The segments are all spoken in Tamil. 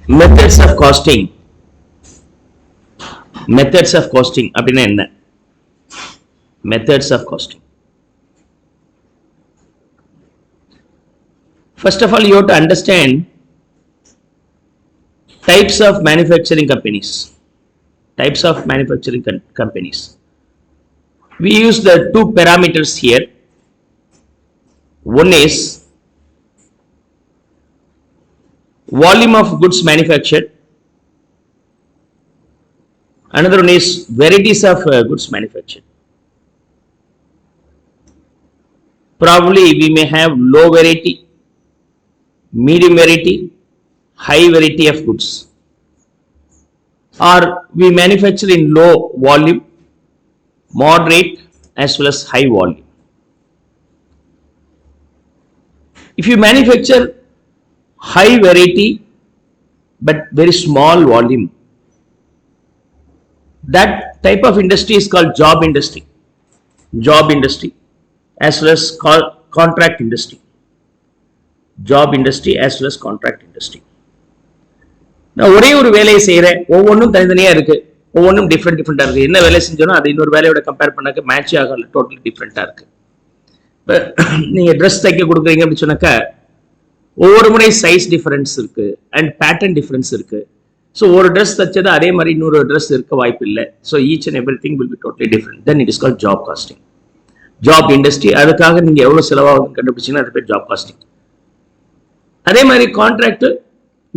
Methods of costing. Methods of costing அப்படின்னா என்ன? Methods of costing. First of all, you have to understand types of manufacturing companies. Types of manufacturing companies. We use the two parameters here. One is volume of goods manufactured. Another one is varieties of goods manufactured. Probably we may have low variety, medium variety, high variety of goods, or we manufacture in low volume, moderate as well as high volume. If you manufacture high variety but very small volume, that type of industry is called job industry. Job industry as well as contract industry. Job industry as well as contract industry. நான் ஒரே ஒரு வேலையை செய்கிறேன், ஒவ்வொன்றும் தனித்தனியாக இருக்குது, ஒவ்வொன்றும் டிஃப்ரெண்ட்டாக இருக்குது. என்ன வேலை செஞ்சோன்னா அது இன்னொரு வேலையோட கம்பேர் பண்ணாக்க மேட்ச் ஆகல, டோட்டலி டிஃப்ரெண்ட்டாக இருக்குது. இப்போ நீங்கள் ட்ரெஸ் தைக்க கொடுக்குறீங்க அப்படின்னு சொன்னாக்கா ஒவ்வொரு முறை சைஸ் டிஃபரன்ஸ் இருக்குது அண்ட் பேட்டர்ன் டிஃபரன்ஸ் இருக்குது. ஸோ ஒரு ட்ரெஸ் தைச்சது அதே மாதிரி இன்னொரு ட்ரெஸ் இருக்க வாய்ப்பு இல்லை. So each and every thing will be totally different. Then it is called job costing. Job industry, அதுக்காக நீங்கள் எவ்வளோ செலவாகுதுன்னு கண்டுபிடிச்சிங்கன்னா அது பேர் ஜாப் காஸ்டிங். அதே மாதிரி கான்ட்ராக்ட்,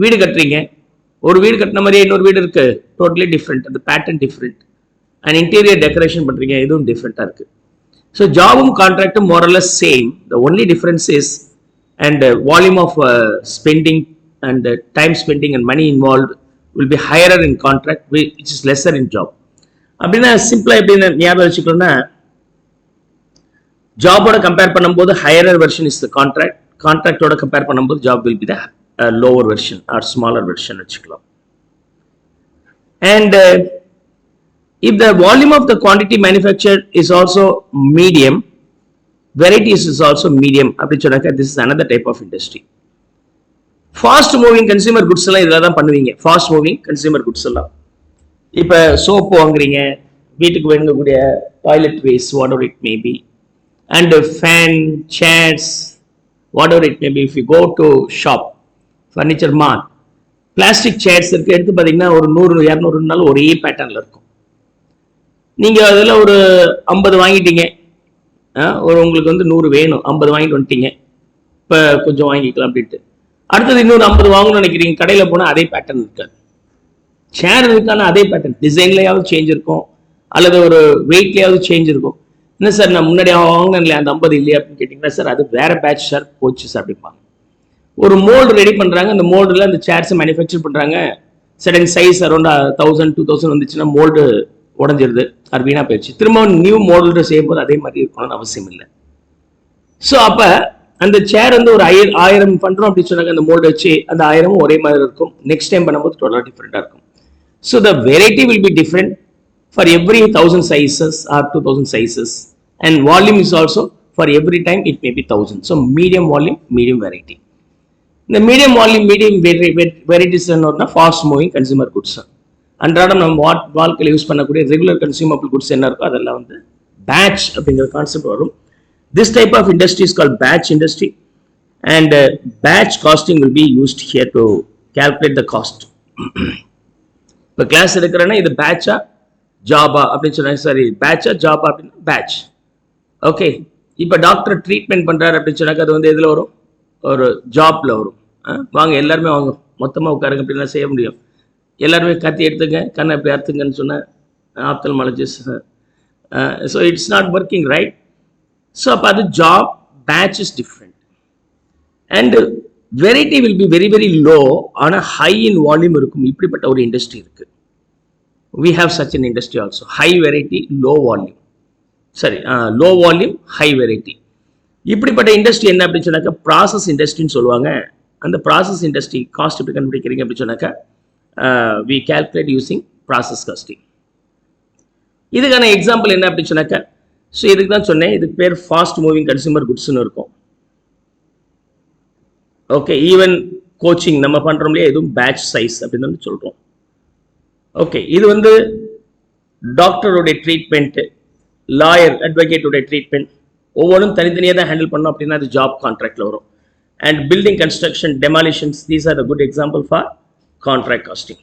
வீடு கட்டுறீங்க, ஒரு வீடு கட்டின மாதிரியே இன்னொரு வீடு இருக்கு, டோட்டலி டிஃப்ரெண்ட், அந்த pattern different. And interior decoration பண்ணுறீங்க, இதுவும் டிஃப்ரெண்ட்டாக இருக்குது. ஸோ ஜாபும் கான்ட்ராக்டும் more or less same. The only difference is and volume of spending and time spending and money involve will be higher in contract which is lesser in job. அப்படின்னா சிம்பிளாக எப்படின்னு ஞாபகம் வச்சுக்கணும்னா, ஜாபோட கம்பேர் பண்ணும்போது higher version is the contract, கான்ட்ராக்டோட கம்பேர் பண்ணும்போது job will be the lower version or smaller version வச்சுக்கலாம். And if the volume of the quantity manufactured is also medium, varieties is also medium, அப்படி சொன்னாக்க this is another type of industry. Fast moving consumer goods எல்லாம் இதில் தான் பண்ணுவீங்க. ஃபாஸ்ட் மூவிங் கன்சியூமர் குட்ஸ் எல்லாம், இப்போ சோப்பு வாங்குறீங்க, வீட்டுக்கு வேணுங்கக்கூடிய toilet waste whatever it may be, and fan, chairs, whatever it may be. If you go to shop, furniture mart, plastic chairs இருக்குது, எடுத்து பார்த்தீங்கன்னா ஒரு 100-200 நாள் ஒரே பேட்டர்னில் இருக்கும். நீங்கள் அதில் ஒரு 50 வாங்கிட்டீங்க, ஒரு உங்களுக்கு வந்து 100 வேணும், 50 வாங்கிட்டு வந்துட்டீங்க, இப்போ கொஞ்சம் வாங்கிக்கலாம் அப்படின்ட்டு. அடுத்தது இன்னொரு 50 வாங்கணும்னு நினைக்கிறீங்க, கடையில் போனால் அதே பேட்டர்ன் இருக்காது. சேர் இருக்கான அதே பேட்டர்ன், டிசைன்லையாவது சேஞ்ச் இருக்கும் அல்லது ஒரு வெயிட்லையாவது சேஞ்ச் இருக்கும். என்ன சார் நான் முன்னாடி வாங்கினேன் இல்லையா அந்த 50 இல்லையா அப்படின்னு கேட்டிங்கன்னா, சார் அது வேறு பேட்ச் சார், போச்சு சார் அப்படிப்பாங்க. ஒரு மோல்டு ரெடி பண்ணுறாங்க, அந்த மோல்டில் அந்த சேர்ஸை மேனுஃபேக்சர் பண்ணுறாங்க, சடன் சைஸ் அரௌண்ட் 1000-2000 வந்துச்சுன்னா மோல்டு உடஞ்சிருது, அது வீணாக போயிடுச்சு. திரும்ப நியூ மோல்டு செய்யும்போது அதே மாதிரி இருக்கணும்னு அவசியம் இல்லை. ஸோ அப்போ அந்த சேர் வந்து ஒரு 1000 பண்ணுறோம் அப்படின்னு சொன்னாங்க, அந்த மோல்டு வச்சு அந்த 1000 ஒரே மாதிரி இருக்கும். நெக்ஸ்ட் டைம் பண்ணும்போது டோட்டலாக டிஃப்ரெண்ட்டாக இருக்கும். So the variety will be different for every 1000 sizes or 2000 sizes, and volume is also for every time it may be 1000. So medium volume, medium variety. இந்த மீடியம் வால்யூம், மீடியம் வெரைட்டிஸ் என்ன, ஃபாஸ்ட் மூவிங் கன்சூமர் குட்ஸ். அன்றாடம் நம்ம வாழ்க்கையில் யூஸ் பண்ணக்கூடிய ரெகுலர் கன்சூமபிள் குட்ஸ் என்ன இருக்கோ அதெல்லாம் வந்து பேட்ச் அப்படிங்கிற கான்செப்ட் வரும். This type of industry is called batch industry, and batch costing will be used here to calculate the cost. இப்போ கிளாஸ் எடுக்கிறேன்னா இது பேட்சா ஜாபா அப்படின்னு சொன்னாங்க, சரி பேட்சா ஜாபா அப்படின்னு பேட்ச். ஓகே, இப்போ டாக்டர் ட்ரீட்மெண்ட் பண்ணுறாரு அப்படின்னு சொன்னாக்க அது வந்து எதில் வரும், ஒரு ஜாப்ல வரும். வாங்க எல்லாருமே வாங்க மொத்தமாக உட்காருங்க அப்படின்லாம் செய்ய முடியும். எல்லாருமே கத்தி எடுத்துங்க, கண்ணை எப்படி அறுத்துங்கன்னு சொன்ன ophthalmologist. So it's not working right. So அப்போ அது job, batch is different. And variety will be very very low, ஆனால் ஹை இன் வால்யூம் இருக்கும். இப்படிப்பட்ட ஒரு இண்டஸ்ட்ரி இருக்கு. We have such an industry also. High variety, low volume, சரி லோ வால்யூம், ஹை வெரைட்டி. இப்படிப்பட்ட இண்டஸ்ட்ரி என்ன அப்படின்னு சொன்னாக்கா ப்ராசஸ் இண்டஸ்ட்ரின்னு சொல்லுவாங்க. அந்த ப்ராசஸ் இண்டஸ்ட்ரி காஸ்ட் எப்படி கண்டுபிடிக்கிறீங்க அப்படின்னு சொன்னாக்கா we calculate using process costing. இதுக்கான எக்ஸாம்பிள் என்ன அப்படின்னு சொன்னாக்கா, ஸோ இதுக்கு தான் சொன்னேன், இதுக்கு பேர் ஃபாஸ்ட் மூவிங் கன்சூமர் குட்ஸ்னு இருக்கும். ஓகே, ஈவன் கோச்சிங் நம்ம பண்ணுறோம் இல்லையா, இதுவும் பேட்ச் சைஸ் அப்படின்னு சொல்கிறோம். ஓகே, இது வந்து டாக்டருடைய ட்ரீட்மெண்ட்டு, லாயர் அட்வொகேட்டுடைய ட்ரீட்மெண்ட் ஒவ்வொன்றும் தனித்தனியாக தான் ஹேண்டில் பண்ணோம் அப்படின்னா அது ஜாப் கான்ட்ராக்டில் வரும். And building construction, demolitions, these are the good example for contract costing.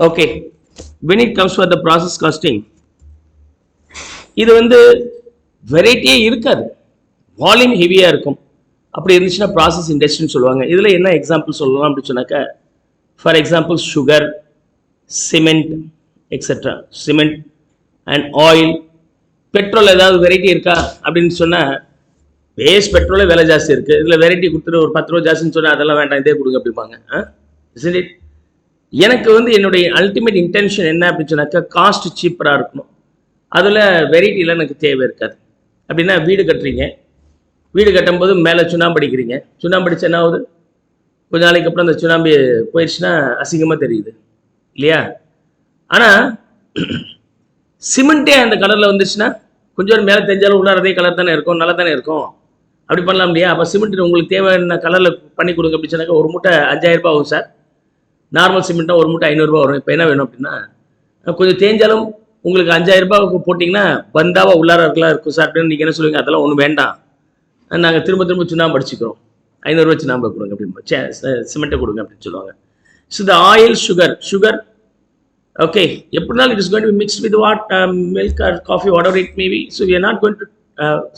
Okay, when it comes for the process costing, இது வந்து வெரைட்டியே இருக்காது, வால்யூம் ஹெவியாக இருக்கும். அப்படி இருந்துச்சுன்னா ப்ராசஸ் இண்டஸ்ட்ரின்னு சொல்லுவாங்க. இதில் என்ன எக்ஸாம்பிள் சொல்லலாம் அப்படின்னு சொன்னாக்கா, for example sugar, cement etcetera, cement and oil. Petrol ஏதாவது வெரைட்டி இருக்கா அப்படின்னு சொன்னால், பேஸ் பெட்ரோலே விலை ஜாஸ்தி இருக்குது, இதில் வெரைட்டி கொடுத்துட்டு ஒரு 10 ரூபா ஜாஸ்தின்னு சொன்னால் அதெல்லாம் வேண்டாம் இதே கொடுங்க அப்படிப்பாங்க. Isn't it? எனக்கு வந்து என்னுடைய அல்டிமேட் இன்டென்ஷன் என்ன அப்படின்னு சொன்னாக்கா, காஸ்ட் சீப்பராக இருக்கணும், அதில் வெரைட்டியில் எனக்கு தேவை இருக்காது. அப்படின்னா வீடு கட்டுறீங்க, வீடு கட்டும்போது மேலே சுண்ணாம்பு அடிக்கிறீங்க, சுண்ணாம்பு அடிச்சா என்ன ஆகுது, கொஞ்ச நாளைக்கு அப்புறம் அந்த சுண்ணாம்பு போயிடுச்சுன்னா அசிங்கமாக தெரியுது இல்லையா? ஆனால் சிமெண்ட்டே அந்த கலரில் வந்துச்சுன்னா கொஞ்சம் மேலே தெரிஞ்சாலும் உள்ளார அதே கலர் தானே இருக்கும், நல்லா தானே இருக்கும். அப்படி பண்ணலாம் இல்லையா? அப்போ சிமெண்ட் உங்களுக்கு தேவையான கலரில் பண்ணி கொடுங்க அப்படின்னு சொன்னாக்கா ஒரு மூட்டை 5000 ரூபாய் ஆகும் சார். நார்மல் சிமெண்ட்டாக ஒரு மூட்டை 500 ரூபா வரும். இப்போ என்ன வேணும் அப்படின்னா, கொஞ்சம் தேஞ்சாலும் உங்களுக்கு 5000 ரூபாய்க்கு போட்டிங்கன்னா பந்தாவா உள்ளார இருக்கலாம் இருக்கும் சார் அப்படின்னு நீங்கள் என்ன சொல்லுவீங்க? அதெல்லாம் ஒன்றும் வேண்டாம், நாங்கள் திரும்ப திரும்ப சுண்ணாம்பு அடிச்சுக்கிறோம், 500 ரூபா சுண்ணாம்பு கொடுங்க அப்படின்னு, சிமெண்ட்டை கொடுங்க அப்படின்னு சொல்லுவாங்க. So the oil, sugar okay, எப்படினாலும் it is going to be mixed with what milk or coffee, whatever it may be, so we are not going to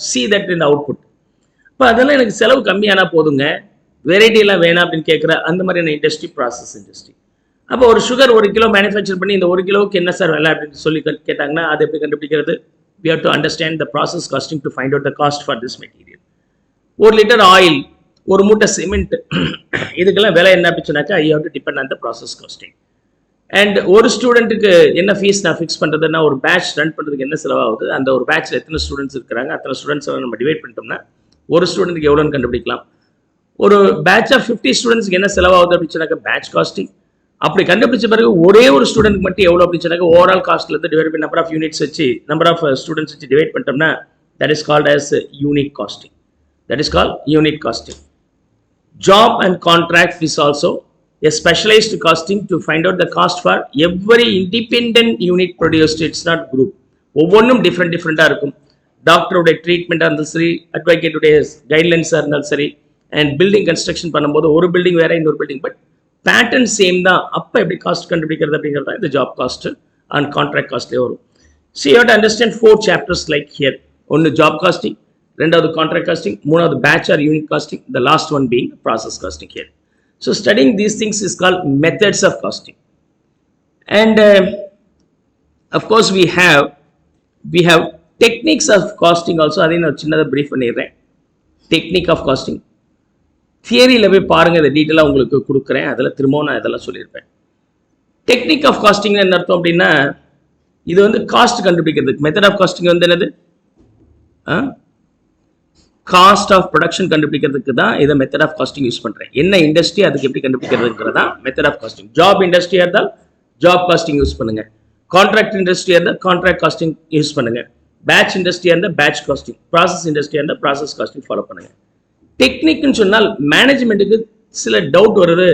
see that in the output. இப்போ அதெல்லாம் எனக்கு செலவு கம்மியானா போதுங்க, வெரைட்டியெல்லாம் வேணாம் அப்படின்னு கேட்குற அந்த மாதிரியான இண்டஸ்ட்ரி ப்ராசஸ் இண்டஸ்ட்ரி. அப்போ ஒரு சுகர் 1 கிலோ மேனுஃபேக்சர் பண்ணி இந்த 1 கிலோவுக்கு என்ன சார் விலை அப்படின்னு சொல்லி கேட்டாங்கன்னா அது எப்படி கண்டுபிடிக்கிறது? we have to understand the process costing to find out the cost for this material. 1 litre oil, ஒரு மூட்டை சிமெண்ட், இதுக்கெல்லாம் விலை என்ன அப்படின்னு சொன்னாக்கா you have to depend on the process costing. And ஒரு ஸ்டூடெண்ட்டுக்கு என்ன ஃபீஸ் நான் ஃபிக்ஸ் பண்ணுறதுன்னா, ஒரு பேட்ச் ரன் பண்ணுறதுக்கு என்ன செலவாகுது, அந்த ஒரு பேட்ச்சில் எத்தனை ஸ்டூடெண்ட்ஸ் இருக்கிறாங்க, அத்தனை ஸ்டூடெண்ட்ஸ் நம்ம டிவைட் பண்ணிட்டோம்னா ஒரு ஸ்டூடெண்ட்டுக்கு எவ்வளோன்னு கண்டுபிடிக்கலாம். ஒரு பேட்ச் ஆஃப் 50 ஸ்டூடெண்ட்ஸ்க்கு என்ன செலவாகுது அப்படின்னு சொன்னாக்க பேட்ச் காஸ்டிங். அப்படி கண்டுபிடிச்ச பிறகு ஒரே ஒரு ஸ்டூடெண்ட்க்கு மட்டும் எவ்வளோ அப்படின்னு சொன்னாக்க ஓவரால் காஸ்ட்லேருந்து டிவைட் பண்ணி நம்பர் ஆஃப் யூனிட்ஸ் வச்சு, நம்பர் ஆஃப் ஸ்டூடெண்ட்ஸ் வச்சு டிவைட் பண்ணிட்டோம்னா that is called as unit costing. That is called unit costing. Job and contract is also a specialized costing to find out the cost for every independent unit produced. It's not group. ஒவ்வொன்றும் டிஃப்ரெண்டாக இருக்கும். டாக்டருடைய ட்ரீட்மெண்ட்டாக இருந்தாலும் சரி, அட்வொகேட்டுடைய கைட்லைன்ஸாக இருந்தாலும் சரி, அண்ட் பில்டிங் கன்ஸ்ட்ரக்ஷன் பண்ணும்போது ஒரு பில்டிங் வேற இன்னொரு பில்டிங், பட் பேட்டர்ன் சேம் தான். அப்போ எப்படி காஸ்ட் கண்டுபிடிக்கிறது அப்படிங்கிறது தான் இந்த ஜாப் காஸ்ட் அண்ட் கான்ட்ராக்ட் காஸ்ட்லேயே வரும். So you have to understand 4 chapters like here. ஒன்று ஜாப் காஸ்டிங், ரெண்டாவது கான்ட்ராக்ட் காஸ்டிங், மூணாவது batch or unit costing, the last one being process costing here. So studying these things is called methods of costing. And of course we have techniques of costing also. அதை நான் சின்னதாக பிரீஃப் பண்ணிடுறேன். டெக்னிக் ஆஃப் காஸ்டிங் தியரியில் போய் பாருங்கள், இதை டீட்டெயிலாக உங்களுக்கு கொடுக்குறேன், அதில் திரும்பவும் நான் இதெல்லாம் சொல்லியிருப்பேன். டெக்னிக் ஆஃப் காஸ்டிங் என்ன அர்த்தம் அப்படின்னா, இது வந்து காஸ்ட் கண்டுபிடிக்கிறதுக்கு. மெத்தட் ஆஃப் காஸ்டிங் வந்து என்னது? காஸ்ட் ஆஃப் ப்ரொடக்ஷன் கண்டுபிடிக்கிறதுக்கு தான் இதை மெத்தட் ஆஃப் காஸ்டிங் யூஸ் பண்ணுறேன். என்ன இண்டஸ்ட்ரி அதுக்கு எப்படி கண்டுபிடிக்கிறதுங்கிறதா மெத்தட் ஆஃப் காஸ்டிங். ஜாப் இண்டஸ்ட்ரியாக இருந்தால் ஜாப் காஸ்டிங் யூஸ் பண்ணுங்க, கான்ட்ராக்ட் இண்டஸ்ட்ரியாக இருந்தால் கான்ட்ராக்ட் காஸ்டிங் யூஸ் பண்ணுங்க, பேட்ச் இண்டஸ்ட்ரியாக இருந்தால் பேட்ச் காஸ்டிங், ப்ராசஸ் இண்டஸ்ட்ரியாக இருந்தால் ப்ராசஸ் காஸ்டிங் ஃபாலோ பண்ணுங்க. டெக்னிக்னு சொன்னால் மேனேஜ்மெண்ட்டுக்கு சில டவுட் வருது,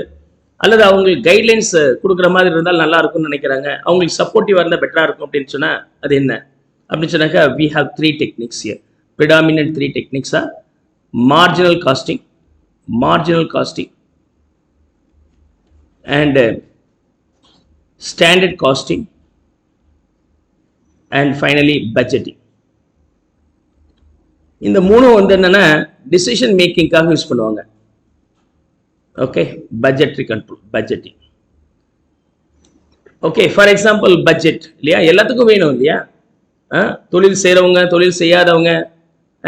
அல்லது அவங்களுக்கு கைட்லைன்ஸ் கொடுக்குற மாதிரி இருந்தால் நல்லா இருக்கும்னு நினைக்கிறாங்க, அவங்களுக்கு சப்போர்ட்டிவாக இருந்தால் பெட்டராக இருக்கும் அப்படின்னு சொன்னால் அது என்ன அப்படின்னு சொன்னாக்கா we have 3 techniques here. Predominant 3 techniques are marginal costing, and standard costing, and finally budgeting. இந்த மூணும் வந்து என்னன்னா டிசிஷன் மேக்கிங்காக யூஸ் பண்ணுவாங்க. Okay, budgetary control, budgeting. Okay, for example budget இல்லையா, எல்லாத்துக்கும் வேணும் இல்லையா? தொழில் செய்கிறவங்க, தொழில் செய்யாதவங்க,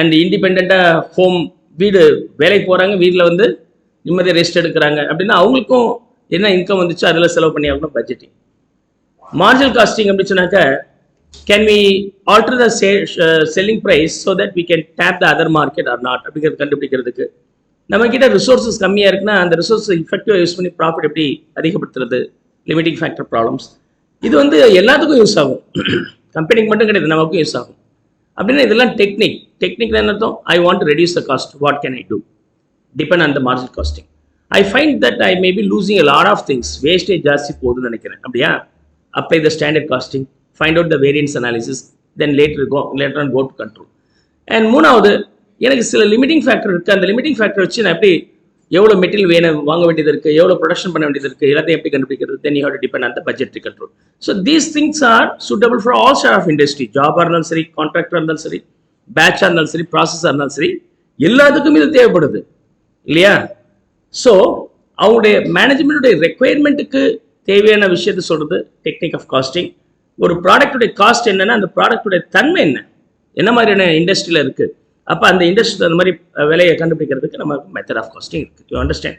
அண்ட் இண்டிபெண்ட்டாக ஹோம், வீடு வேலைக்கு போகிறாங்க, வீட்டில் வந்து நிம்மதியாக ரெஸ்ட் எடுக்கிறாங்க அப்படின்னா அவங்களுக்கும் என்ன இன்கம் வந்துச்சோ அதில் செலவு பண்ணி ஆகணும். பட்ஜெட்டிங். மார்ஜினல் காஸ்டிங் அப்படின்னு சொன்னாக்க can we alter the selling price so that we can tap the other market or not அப்படிங்கிறது கண்டுபிடிக்கிறதுக்கு. நம்மக்கிட்ட ரிசோர்ஸஸ் கம்மியாக இருக்குன்னா அந்த ரிசோர்ஸ் இஃபெக்டிவாக யூஸ் பண்ணி ப்ராஃபிட் எப்படி அதிகப்படுத்துறது, லிமிட்டிங் ஃபேக்டர் ப்ராப்ளம்ஸ். இது வந்து எல்லாத்துக்கும் யூஸ் ஆகும், கம்பெனிக்கு மட்டும் கிடையாது, நமக்கும் யூஸ் ஆகும். அப்படின்னா இதெல்லாம் டெக்னிக் என்ன அர்த்தம்? I want to reduce the cost, what can I do, depend on the marginal costing. I find that I may be losing a lot of things. Wastage ஜாஸ்தி போகுதுன்னு நினைக்கிறேன். அப்படியா? Apply the standard costing, find out the variance analysis, then later on go to control. And மூணாவது, எனக்கு சில லிமிட்டிங் ஃபேக்டர் இருக்குது. அந்த லிமிட்டிங் ஃபேக்டர் வச்சு நான் எப்படி எவ்வளோ மெட்டீரியல் வேணும் வாங்க வேண்டியது இருக்குது, எவ்வளோ ப்ரொடக்ஷன் பண்ண வேண்டியது இருக்குது, எல்லாத்தையும் எப்படி கண்டுபிடிக்கிறது. Then you have to depend on the budgetary control. So these things are suitable for all share of industry. ஜாபாக இருந்தாலும் சரி, கான்ட்ராக்டராக இருந்தாலும் சரி, பேட்சாக இருந்தாலும் சரி, ப்ராசஸாக இருந்தாலும் சரி, எல்லாத்துக்கும் இது தேவைப்படுது இல்லையா? ஸோ அவங்களுடைய மேனேஜ்மெண்ட்டுடைய ரெக்குயர்மெண்ட்டுக்கு தேவையான விஷயத்த சொல்கிறது டெக்னிக் ஆஃப் காஸ்டிங். ஒரு ப்ராடக்டுடைய காஸ்ட் என்னன்னா அந்த ப்ராடக்டுடைய தன்மை என்ன மாதிரியான இண்டஸ்ட்ரியில் இருக்குது, அப்போ அந்த இண்டஸ்ட்ரி அந்த மாதிரி விலையை கண்டுபிடிக்கிறதுக்கு நம்ம மெத்தட் ஆஃப் காஸ்டிங் இருக்குது. You understand?